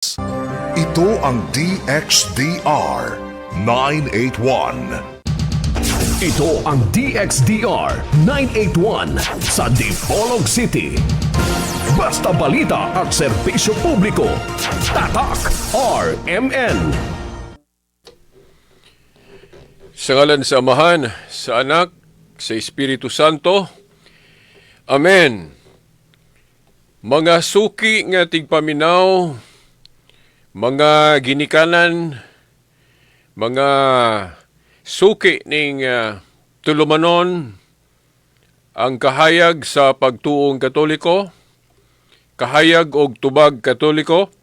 Ito ang DXDR 981. Ito ang DXDR 981 sa Dipolog City. Basta balita at serbisyo publiko. Tatak RMN. Sa ngalan sa Amahan, sa Anak, sa Espiritu Santo. Amen. Mga suki nga tigpaminaw, mga ginikanan, mga suki ning tulumanon, ang kahayag sa pagtuong Katoliko, kahayag og tubag Katoliko.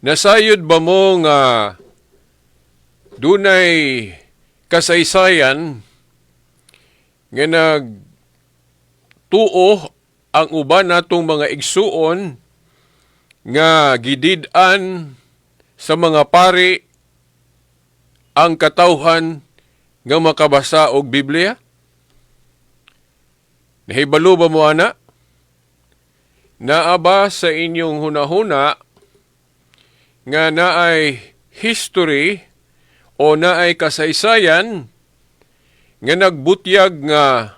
Nasayod ba mo nga dunay kasaysayan nga nagtuo ang uban natong mga igsuon nga gidid-an sa mga pari ang katawhan nga makabasa og Biblia? Nahibalo ba mo ana? Naa ba sa inyong hunahuna nga naay history o naay kasaysayan nga nagbutyag nga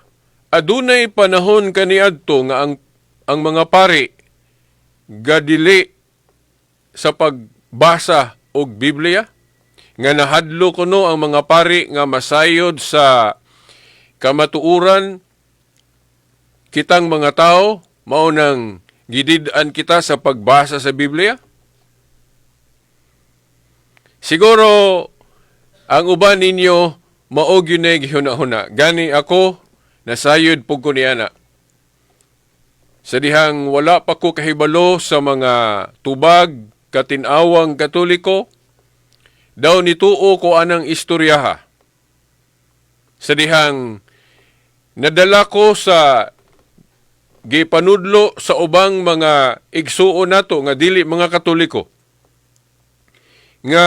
adunay panahon kaniadto nga ang mga pari gadili sa pagbasa og Biblia? Nga nahadlo kuno ang mga pari nga masayod sa kamatuuran kitang mga tao mao nang gidid-an kita sa pagbasa sa Biblia? Siguro ang uban ninyo maog yun ay gihuna-huna. Gani ako nasayod pug ko niana. Sa dihang wala pa ko kahibalo sa mga tubag katin-awang Katoliko, daw nituo ko anang istoryaha. Sa dihang nadala ko sa gipanudlo sa ubang mga igsuon nato nga dili mga Katoliko. Nga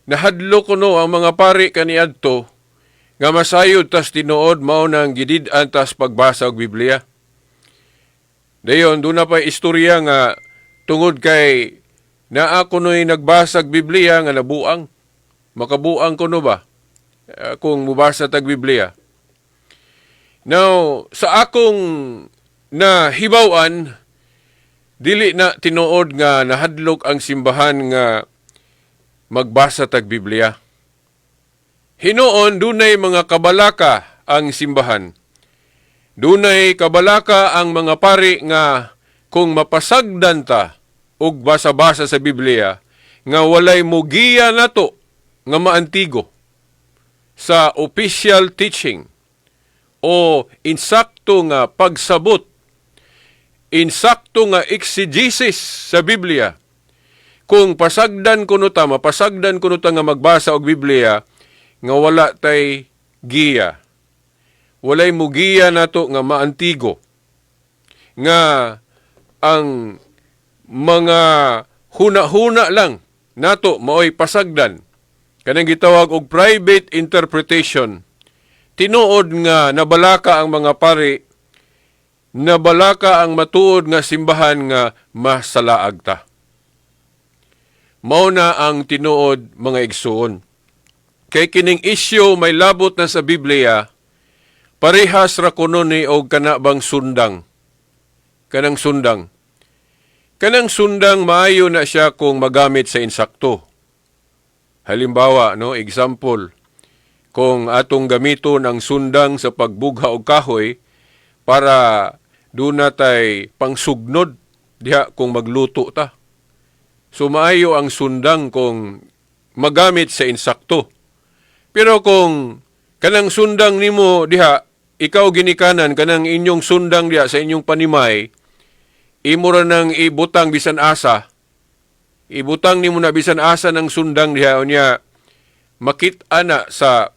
nahadlo ko no ang mga pari kaniadto nga masayod tas tinuod mao nang gidid-an tas pagbasa og Biblia. Dayon doon na pa istorya nga tungod kay naa kuno'y nagbasag Biblia nga nabuang. Makabuang kuno ba kung mubasa tag Biblia? Now, sa akong nahibawan, dili na tinuod nga nahadlok ang simbahan nga magbasa tag Biblia. Hinoon, dunay mga kabalaka ang simbahan. Dunay kabalaka ang mga pari nga kung mapasagdan ta og basa-basa sa Biblia, nga walay mugiya nato nga maantigo sa official teaching o insakto nga pagsabot, insakto nga exegesis sa Biblia. Kung pasagdan kuno ta, mapasagdan kuno ta nga magbasa og Biblia, nga wala tay giya. Walay mugiya nato nga maantigo. Nga ang mga huna-huna lang nato maoy pasagdan. Kanang gitawag og private interpretation. Tinuod nga nabalaka ang mga pari, nabalaka ang matuod nga simbahan nga masalaag ta. Mao na ang tinuod mga igsuon. Kay kining isyu may labot na sa Biblia, parehas ra kuno ni og kanabang sundang. Kanang sundang. Kanang sundang maayo na siya kung magamit sa insakto. Halimbawa, no, example, kung atong gamiton ang sundang sa pagbugha og kahoy para doon natay pangsugnod diha kung magluto ta. So maayo ang sundang kung magamit sa insakto. Pero kung kanang sundang nimo diha, ikaw ginikanan, kanang inyong sundang diha sa inyong panimay, imo ra nang ibutang bisan asa, ibutang nimo na bisan asa ng sundang diha, unya makit-a na sa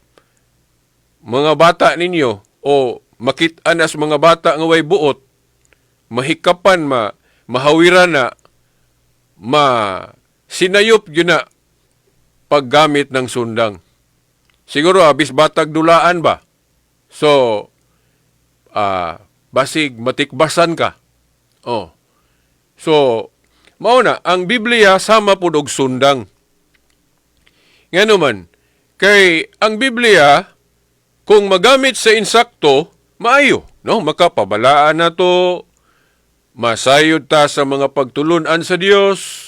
mga bata ninyo o makit-a na sa mga bata nga way buot, mahikapan, mahawiran na, sinayop yun na paggamit ng sundang. Siguro, abis batag dulaan ba? So, basig matikbasan ka. Oh. So, Mao na, ang Biblia sama pud og sundang. Ngano man, kay ang Biblia kung magamit sa insakto, maayo, no? Makapabalaan na to, masayod ta sa mga pagtulunan sa Dios,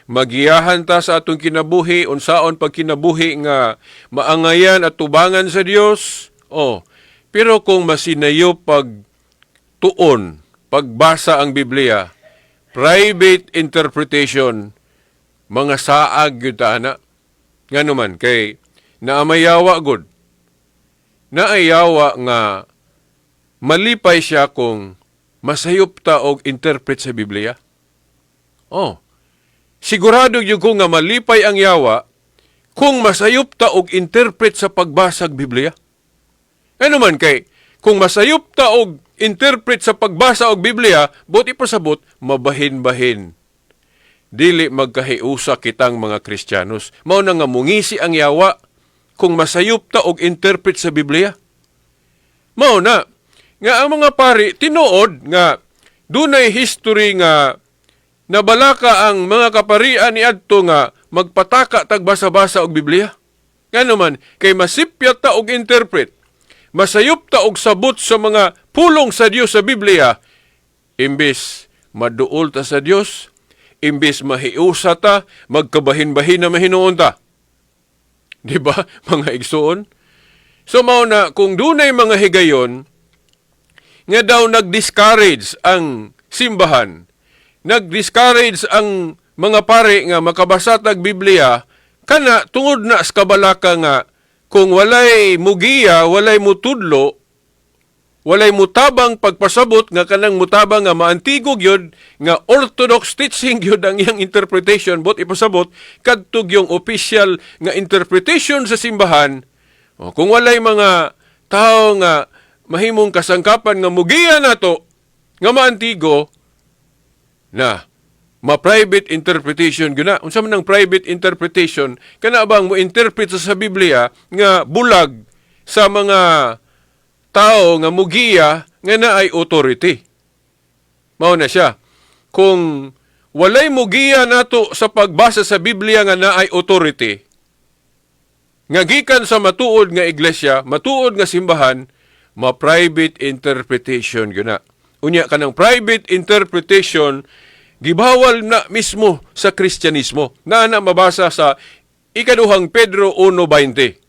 magiyahan ta sa atong kinabuhi, unsaon pagkinabuhi nga maangayan at tubangan sa Dios. Pero kung masinayo pag tuon, pagbasa ang Biblia, private interpretation, mga saag yun ta na. Nga naman, kay naamayawa gud. Naayawa nga malipay siya kung masayop ta og interpret sa Biblia. Sigurado yun ko nga malipay ang yawa kung masayop ta og interpret sa pagbasag Biblia. Ano man kay, kung masayop ta og interpret sa pagbasa og Biblia, buti pasabot, mabahin-bahin. Dili magkahiusa kitang mga Kristiyanos. Mao na nga mungisi ang yawa kung masayop ta og interpret sa Biblia. Mao na, nga ang mga pari, tinuod nga dunay history nga nabalaka ang mga kaparian ni adto nga magpataka tagbasa-basa og Biblia. Ngano man, kay masipyat ta og interpret, masayop ta og sabot sa mga pulong sa Dios sa Biblia, imbes maduol ta sa Dios, imbes mahiusa ta, magkabahin-bahin na mahinuon ta. Di ba, mga igsuon? So, mao na, kung dunay mga higayon, nga daw nag-discourage ang simbahan, nag-discourage ang mga pare nga makabasa tag Biblia, kana tungod na sa kabalaka nga, kung walay mugiya, walay mutudlo, walay mutabang pagpasabot nga kanang mutabang nga maantigog yun, nga orthodox teaching yun ang iyang interpretation, bot ipasabot, kadtog yung official nga interpretation sa simbahan. Kung walay mga tao nga mahimong kasangkapan nga mugiya na to, nga maantigo, na ma-private interpretation yun na. Unsa man ang private interpretation, kana bang mo interpret sa Biblia nga bulag sa mga tao nga mugiya nga naay authority. Mao na siya. Kung walay mugiya nato sa pagbasa sa Biblia nga naay authority, nga gikan sa matuod nga iglesia, matuod nga simbahan, ma-private interpretation yun na. Unya kanang private interpretation, gibawal na mismo sa Kristyanismo. Na mabasa sa ikaduhang Pedro 1:20.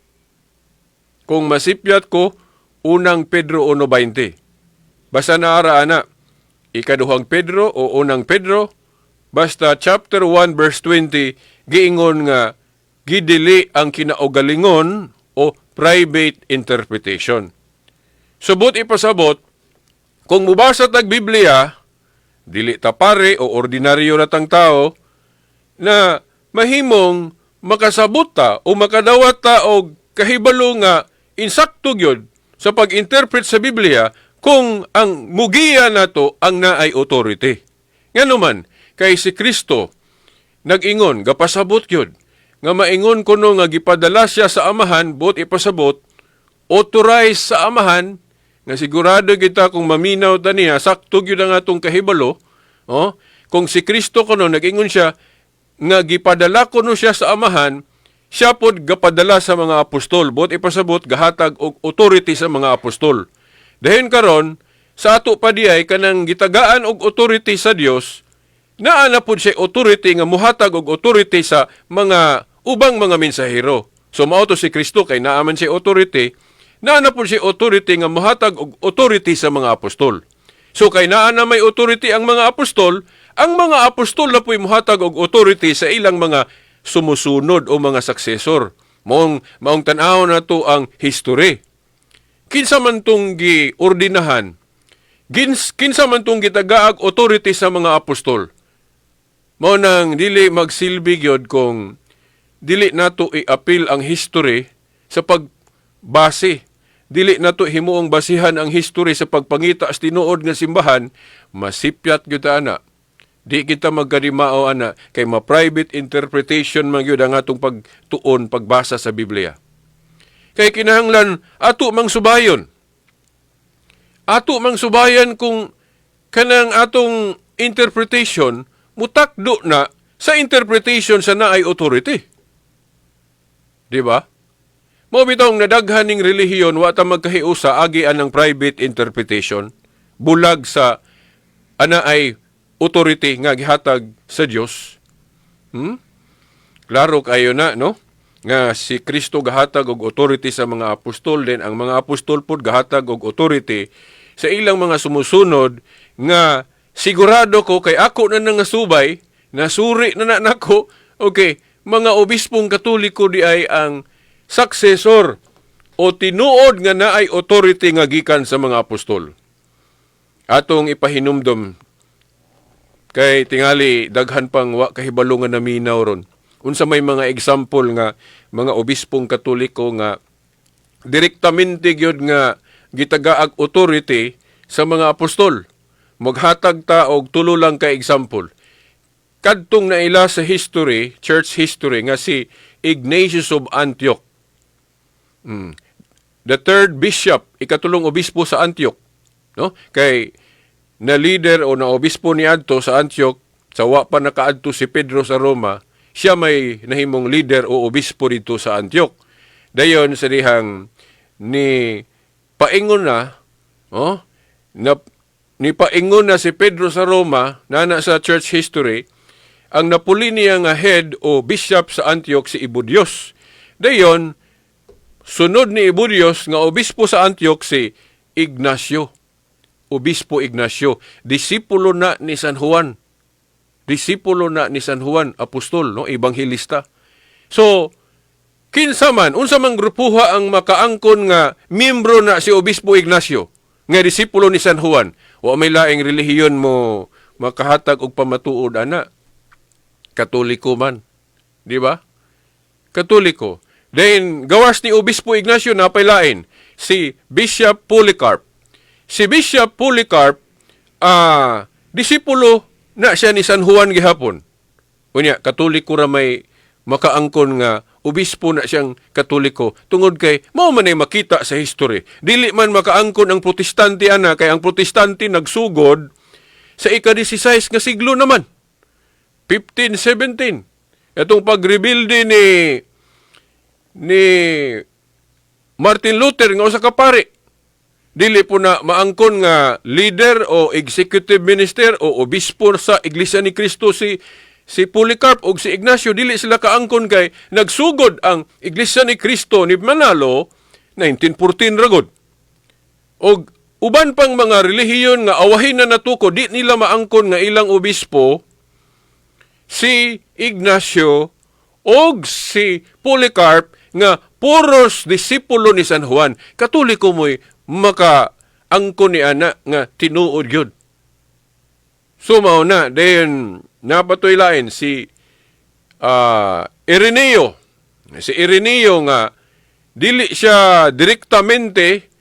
Kung masipyat ko, unang Pedro 1:20. Basta naaraan na, ikaduhang Pedro o unang Pedro, basta chapter 1 verse 20, giingon nga, gidili ang kinaugalingon o private interpretation. Subot ipasabot, kung mubasa tag Biblia, dili ta pare o ordinaryo na tang tao, na mahimong makasabot ta o makadawat ta og kahibalo nga insakto gyud sa pag-interpret sa Biblia kung ang mugiya nato ang naay authority. Ngano man, kay si Kristo nag-ingon, gapasabot gyud nga maingon kuno nga gipadala siya sa amahan, bot ipasabot, authorize sa amahan, nga sigurado kita kung maminaw ta niya, sakto gyud ang atong kahibalo, kung si Kristo kuno nag-ingon siya, nga gipadala kuno siya sa amahan, siya pod gapadala sa mga apostol, bot ipasabot, gahatag og authority sa mga apostol. Dahin karon sa ato pa diay kanang gitagaan og authority sa Dios, naa na pod siya authority nga muhatag og authority sa mga ubang mga mensahero. So mao to si Kristo kay naa man siya authority, naa na po siya authority nga muhatag og authority sa mga apostol. So kay naa na may authority ang mga apostol na po'y muhatag og authority sa ilang mga sumusunod o mga successor. Maong tan-aw na to ang history. Kinsa man tong giordinahan, kinsa man tong gitagaag authority sa mga apostol. Mao nang dili magsilbi gyud kung dili nato i-appeal ang history sa pagbase. Dili nato himuong basihan ang history sa pagpangita as tinuod nga simbahan, masipyat gyud ana. Di kita magkadimao ana kay ma-private interpretation man gyud ang atong pagtuon pagbasa sa Biblia. Kay kinahanglan ato mang subayon. Ato mang subayan kung kanang atong interpretation mutakdo na sa interpretation sa naay authority. Di ba? Mao bitong nadaghan ning relihiyon wa ta magkahiusa agian ng private interpretation bulag sa ana ay authority nga gihatag sa Dios. Klaro kayo na, no? Nga si Kristo gahatag og authority sa mga apostol, din ang mga apostol pod gahatag og authority sa ilang mga sumusunod nga sigurado ko kay ako na nangasubay, nasuri na nako, okay, mga obispong katoliko di ay ang successor o tinuod nga naay authority nga gikan sa mga apostol. Atong ipahinumdom kay tingali daghan pang wa kahibalo nga naminaw ron. Unsa may mga example nga mga obispong katoliko nga direktamente gyud nga gitagaag authority sa mga apostol. Maghatag ta og tulo lang ka example. Kadtong naila sa history, church history nga si Ignatius of Antioch. The third bishop, ikatulong obispo sa Antioch, no? Kay na leader o na obispo ni adto sa Antioch, sa wa pa nakaadto si Pedro sa Roma, siya may nahimong leader o obispo dito sa Antioch. Dayon sa dihang ni paingon na, ni paingon na si Pedro sa Roma, nana sa church history, ang napuli niya nga head o bishop sa Antioch si Ebudios. Dayon, sunod ni Ebudios nga obispo sa Antioch si Ignacio. Obispo Ignacio, disipulo na ni San Juan. Disipulo na ni San Juan, apostol, no, ebanghilista. So, kinsa man, unsa man grupuha ang makaangkon nga miyembro na si Obispo Ignacio, nga disipulo ni San Juan, o may laing relihiyon mo makahatag og pamatuod ana. Katoliko man. Di ba? Katoliko. Then, gawas ni Obispo Ignacio na pailain, si Bishop Polycarp. Si Bishop Polycarp, disipulo na siya ni San Juan gihapon. Unya, katoliko ra may makaangkon nga obispo na siyang katoliko. Tungod kay, mao man ay makita sa history. Dili man makaangkon ang protestante ana, kay ang protestante nagsugod sa ika-16 nga siglo naman. 1517. Itong pag-rebuilde ni Martin Luther nga usa ka pari. Dili po na maangkon nga leader o executive minister o obispo sa Iglesia ni Cristo si Polycarp o si Ignacio. Dili sila kaangkon kay nagsugod ang Iglesia ni Cristo ni Manalo 1914 ragod. O uban pang mga relihiyon nga awahin na natuko, di nila maangkon nga ilang obispo si Ignacio o si Polycarp nga puros disipulo ni San Juan. Katoliko mo'y makaangkon ni ana nga tinuod yun. So mao na, then napatoy lain si Ireneo. Si Ireneo nga dili siya direktamente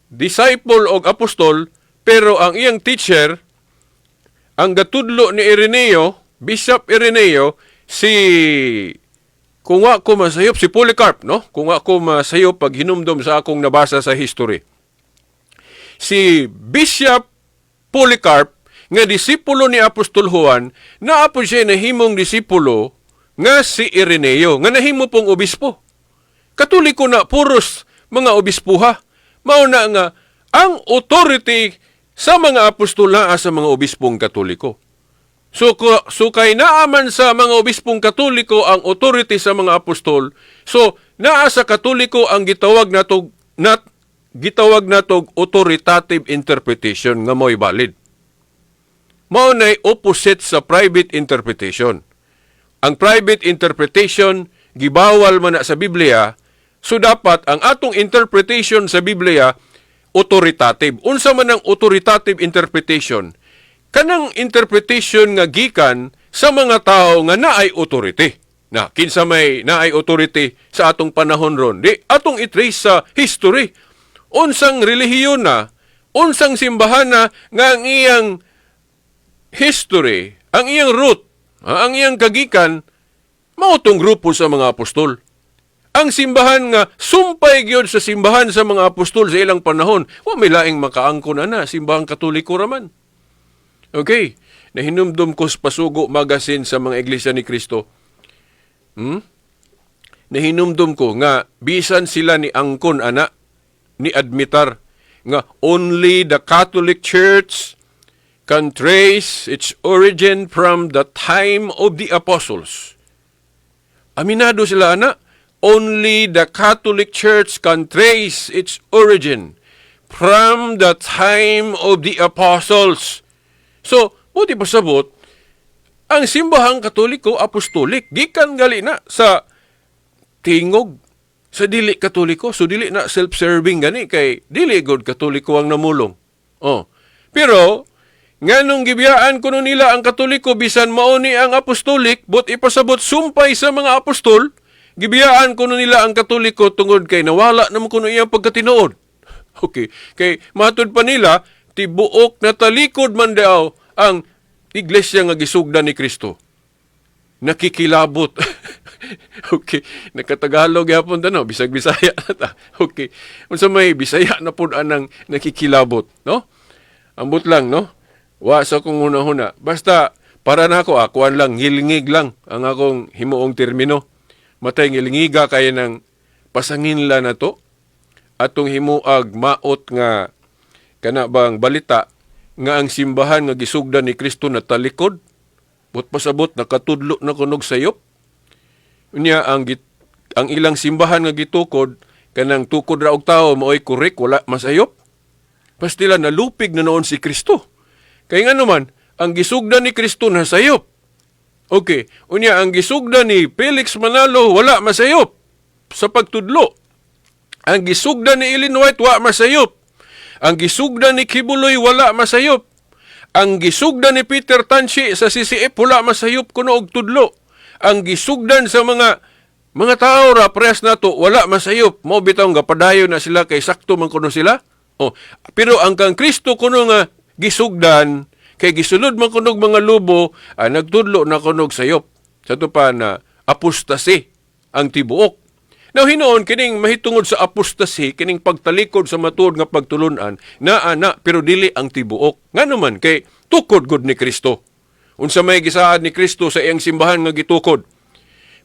disciple o apostol, pero ang iyang teacher, ang gatudlo ni Ireneo, Bishop Ireneo, kung ako masayop, si Polycarp, no? Kung ako masayop pag hinumdum sa akong nabasa sa history. Si Bishop Polycarp, nga disipulo ni Apostol Juan, naapod siya nahimong disipulo nga si Ireneo, nga nahimo pong obispo. Katoliko na, puros mga obispuha. Mauna nga, ang authority sa mga apostol na sa mga obispong katoliko. So kay naaman sa mga obispong katoliko ang authority sa mga apostol, so naa sa katoliko ang gitawag natog authoritative interpretation nga mo'y valid. Mao nay opposite sa private interpretation. Ang private interpretation gibawal man na sa Biblia, so dapat ang atong interpretation sa Biblia authoritative. Unsa man ang authoritative interpretation? Kanang interpretation nga gikan sa mga tao nga naay authority. Na kinsa may naay authority sa atong panahon ron, di atong itrace sa history. Unsang relihiyon na, unsang simbahan na nga ang iyang history, ang iyang root, ang iyang kagikan, mautong grupo sa mga apostol. Ang simbahan nga sumpay gyud sa simbahan sa mga apostol sa ilang panahon, wa may laing makaangkon na simbahang katoliko raman. Okay. na hinumdum ko sa Pasugo Magazine sa mga iglesia ni Kristo. Na hinumdum ko nga bisan sila ni angkon ana ni admitar nga only the Catholic Church can trace its origin from the time of the apostles. Aminado sila ana, only the Catholic Church can trace its origin from the time of the apostles. So, buti pasabot, ang simbahang Katoliko, apostolik, gikan gali na sa tingog sa dili Katoliko. So, dili na self-serving gani kay dili god Katoliko ang namulong. Oh. Pero, nganong gibiyaan kuno nila ang Katoliko bisan mao ni ang apostolik, but ipasabot sumpay sa mga apostol, gibiyaan kuno nila ang Katoliko tungod kay nawala naman kuno iyang pagkatinuod. Okay. Kay matod pa nila, tibuok na talikod man daw ang iglesia nga gisugdan ni Kristo. Nakikilabot. Okay. Nakatagalog yapon no? Bisag Bisaya na ta. Okay. Unsa may Bisaya na pud anang nakikilabot, no? Ambot lang, no? Wa sa kong huna-huna. Basta, para na ako, akuan lang, ngilingig lang ang akong himuong termino. Matay ngilingiga kaya ng pasanginla na to. Atong himuag maot nga kana bang balita nga ang simbahan nga gisugdan ni Kristo na talikod. But pasabot, nakatudlo na kunog sayop. Unya, ang ilang simbahan nga gitukod, kanang tukod ra og tao, maoy korek, wala masayop. Pastila, nalupig na noon si Kristo. Kaya nga naman, ang gisugdan ni Kristo na sayop. Okay, unya ang gisugdan ni Felix Manalo wala masayop sa pagtudlo. Ang gisugdan ni Ellen White wala masayop. Ang gisugdan ni Kibuloy wala masayop. Ang gisugdan ni Peter Tanchi sa CCF wala masayop kuno og tudlo. Ang gisugdan sa mga tao ra press nato wala masayop. Mao bitaw nga padayon na sila kay sakto man kuno sila. Oh, pero ang kang Kristo kuno nga gisugdan kay gisulod man kunog mga lubo, nagtudlo na kunog sayop. Sa to pa na apostasy ang tibuok. Now hinoon kining mahitungod sa apostasy, kining pagtalikod sa matuod nga pagtulunan, na pero dili ang tibuok. Nga naman kay tukod gud ni Kristo. Unsa may gisaad ni Kristo sa iyang simbahan nga gitukod.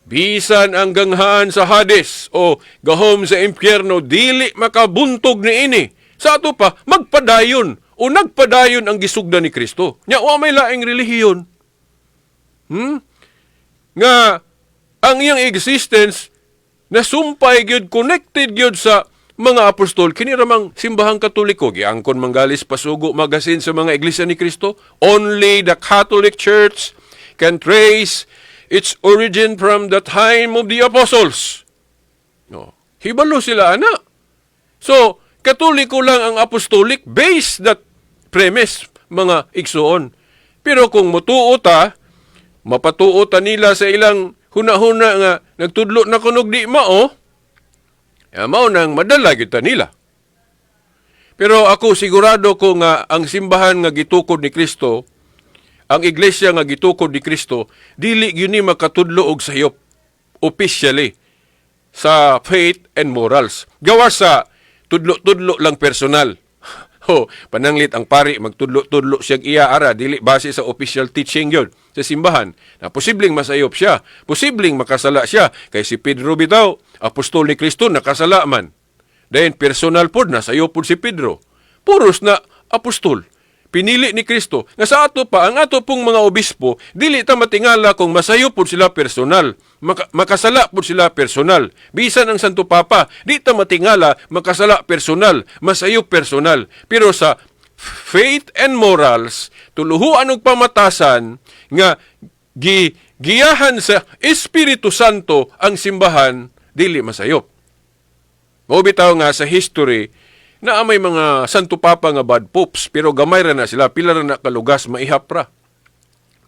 Bisan ang ganghaan sa Hades o gahom sa impyerno, dili makabuntog ni ini. Sa ato pa, magpadayon o nagpadayon ang gisugdan ni Kristo. Nya, wa may laing relihiyon. Nga, ang iyang existence, nasumpay gyud, connected gyud sa mga apostol, kiniramang simbahang Katoliko, giangkon manggalis Pasugo Magazine sa mga iglesia ni Kristo. Only the Catholic Church can trace its origin from the time of the apostles. No. Hibalo sila, ana. So, Katoliko lang ang apostolic, base that premise, mga igsoon. Pero kung mapatuota nila sa ilang huna-huna nga nagtudlo na kunog di mao, mao nang madala kita nila. Pero ako sigurado ko nga ang simbahan nga gitukod ni Kristo, ang iglesia nga gitukod ni Kristo, dili gyud ni makatudlo og sayop officially sa faith and morals. Gawa sa tudlo-tudlo lang personal. Pananglit ang pari, magtudlo-tudlo siyang iya ara, dili base sa official teaching yun sa simbahan. Na posibleng masayop siya, posibleng makasala siya. Kay si Pedro bitaw, apostol ni Kristo, nakasala man. Dahil personal pod, nasayop pod si Pedro. Puros na apostol. Pinili ni Kristo. Nga sa ato pa, ang ato pong mga obispo, dili ta matingala kung masayo po sila personal. Makasala po sila personal. Bisan ang Santo Papa, di ta matingala, makasala personal, masayo personal. Pero sa faith and morals, tuluhuan og pamatasan, nga giyahan sa Espiritu Santo ang simbahan, dili masayop. Mabitaw nga sa history, na may mga Santo Papa nga bad popes, pero gamay ra na sila, pila ra na kalugas, maihap ra.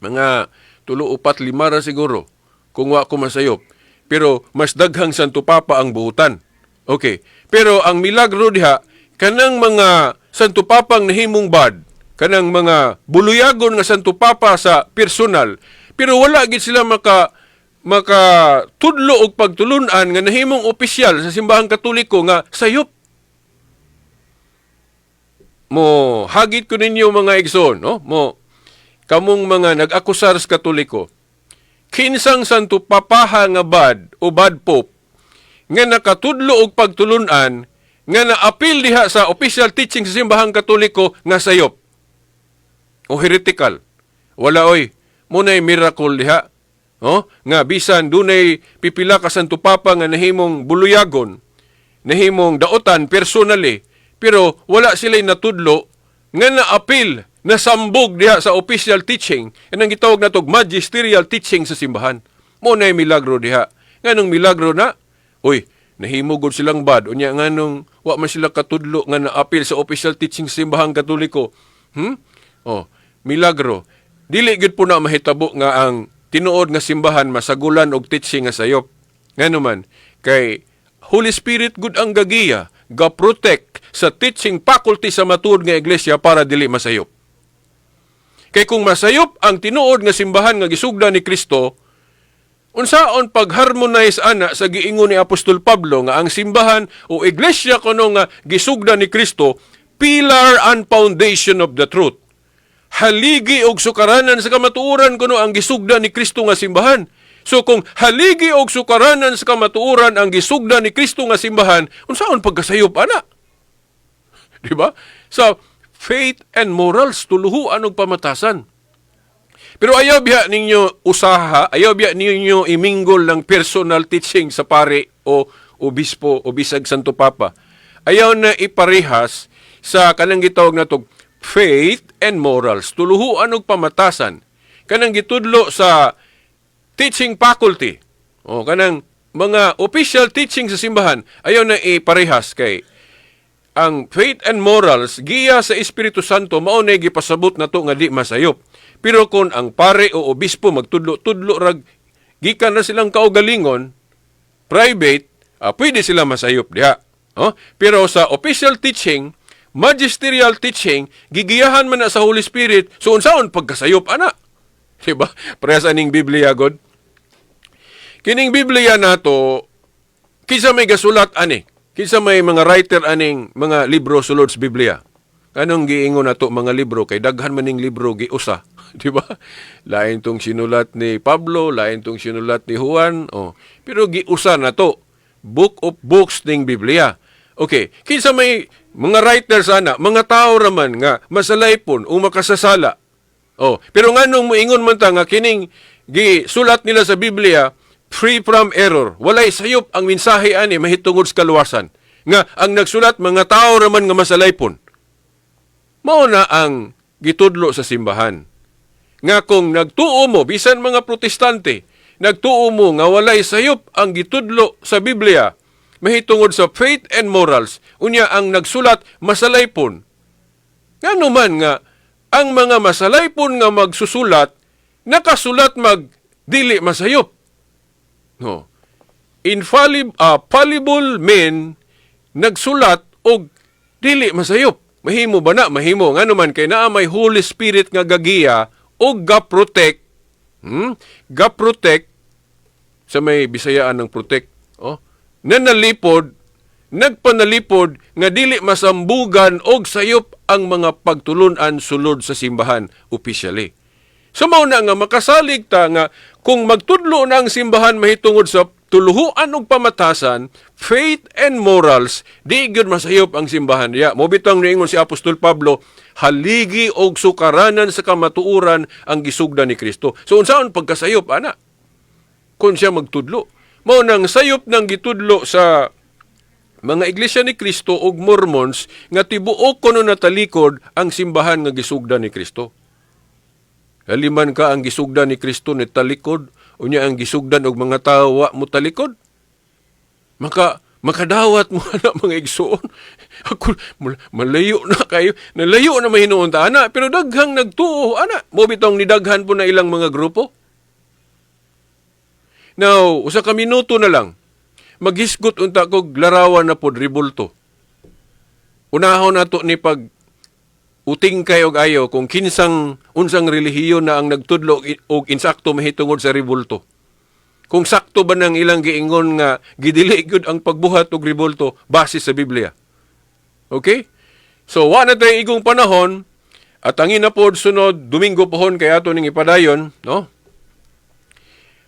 Mga 3, 4, 5 ra siguro, kung wa ko masayop. Pero mas daghang Santo Papa ang buutan. Okay. Pero ang milagro diha, kanang mga Santo Papang nahimong bad, kanang mga buluyagon nga Santo Papa sa personal, pero wala gid sila makatudlo og pagtulunan nga nahimong opisyal sa simbahang Katoliko nga sayop. Mo hagit ko ninyo mga igsoon, no? kamong mga nag-akusar sa Katoliko, kinsang Santo Papaha nga bad o bad pope nga nakatudlo og pagtulunan nga naapil diha sa official teaching sa simbahang Katoliko nga sayop o heretical. Wala oy, munay miracle diha. Nga bisan dunay pipila ka Santo Papa nga nahimong buluyagon, nahimong daotan personally, pero wala sila'y natudlo nga naapil, nasambog diha sa official teaching. Yan ang gitawag na tog magisterial teaching sa simbahan. Munay milagro diha. Nganong milagro na? Uy, nahimugod silang bad. Unya nganong wa man sila katudlo nga naapil sa official teaching sa simbahang Katoliko. Milagro. Dili gid po na mahitabo nga ang tinuod nga simbahan masagulan og teaching nga sayop. Ngano man kay Holy Spirit gud ang gagiya, ga-protect sa teaching faculty sa matuod nga iglesia para dili masayop. Kay kung masayop ang tinuod nga simbahan nga gisugdan ni Kristo, unsaon pag-harmonize ana sa giingon ni Apostol Pablo nga ang simbahan o iglesia kuno nga gisugdan ni Kristo, pillar and foundation of the truth. Haligi og sukaranan sa kamatuoran kuno ang gisugdan ni Kristo nga simbahan. So kung haligi og sukaranan sa kamatuoran ang gisugdan ni Kristo nga simbahan, unsaon pagkasayop ana? Di ba? So faith and morals tuluhuan og pamatasan. Pero ayaw biya ninyo usaha, ayaw biya ninyo iminggol ng personal teaching sa pare o obispo o bisag Santo Papa. Ayaw na iparehas sa kanang gitawag na tog faith and morals. Tuluhuan og pamatasan. Kanang gitudlo sa teaching faculty o kanang mga official teaching sa simbahan, ayaw na iparehas kay ang faith and morals giya sa Espiritu Santo mao na gipasabot nato nga di masayop. Pero kung ang pare o obispo magtudlo-tudlo rag gikan na silang kaugalingon, private, pwede sila masayop diha. Pero sa official teaching, magisterial teaching, gigiyahan man na sa Holy Spirit, so unsaon pagkasayop ana? Diba? Parehas aning Biblia god. Kining Biblia nato, kinsa may gasulat ani? Kinsa may mga writer aning mga libro sulod sa Biblia? Anong giingon nato mga libro kay daghan maning libro giusa, di ba? Lain tong sinulat ni Pablo, lain tong sinulat ni Juan, pero giusa nato book of books ning Biblia. Okay, kinsa may mga writers ana, mga tao raman nga masalaypon o makasasala. Pero nganong moingon man ta nga kining gisulat nila sa Biblia free from error. Walay sayop ang mensahe ani mahitungod sa kaluwasan. Nga ang nagsulat mga tao raman nga masalaypon. Mao na ang gitudlo sa simbahan. Nga kung nagtuo mo, bisan mga protestante, nagtuo mo nga walay sayop ang gitudlo sa Biblia, mahitungod sa faith and morals, unya ang nagsulat masalaypon. Nga naman nga, ang mga masalaypon nga magsusulat, nakasulat dili masayop. Fallible men nagsulat og dili masayop. Mahimo ba na? Mahimo. Nga naman kay naa may Holy Spirit nga gagiya o ga-protect. Ga-protect sa may Bisayaan ng protect. Nanalipod, nagpanalipod nga dili masambugan og sayop ang mga pagtulunan sulod sa simbahan officially. So mao na nga makasalig ta nga kung magtudlo na ang simbahan mahitungod sa tuluhuan og pamatasan, faith and morals, di gyud masayop ang simbahan. Mo bitang niingon si Apostol Pablo, haligi og sukaranan sa kamatuoran ang gisugdan ni Kristo. So unsaon pagkasayop ana? Kung siya magtudlo. Mao nang sayop nang gitudlo sa mga iglesia ni Kristo og Mormons nga tibuok kuno natalikod ang simbahan nga gisugdan ni Kristo. Haliman ka ang gisugdan ni Kristo ni talikod, unya ang gisugdan og mga tawo mo talikod. Makadawat mo na mga igsoon. Ako malayo na kayo. Nalayo na mahinuon ta ana, pero daghang nagtuo ana. Mo bitong nidaghan po na ilang mga grupo. Now, usa ka minuto na lang. Maghisgot unta kog larawan na pod ribulto. Unahon nato ni pag uting kay og ayo kung unsang relihiyon na ang nagtudlo og insakto mahitungod sa ribulto. Kung sakto ba nang ilang giingon nga gidili gyud ang pagbuhat og ribulto base sa Biblia. Okay? So wa na tay igong panahon At ang inapod sunod, Domingo pohon kay ato ning ipadayon, no?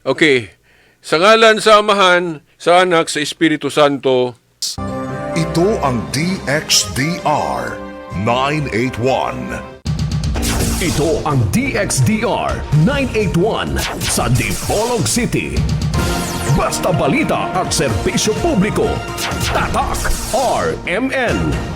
Okay. Sa ngalan sa Amahan, sa Anak, sa Espiritu Santo. Ito ang DXDR 981. Ito ang DXDR 981 sa Dipolog City. Basta balita at serbisyo publiko. Tatak RMN.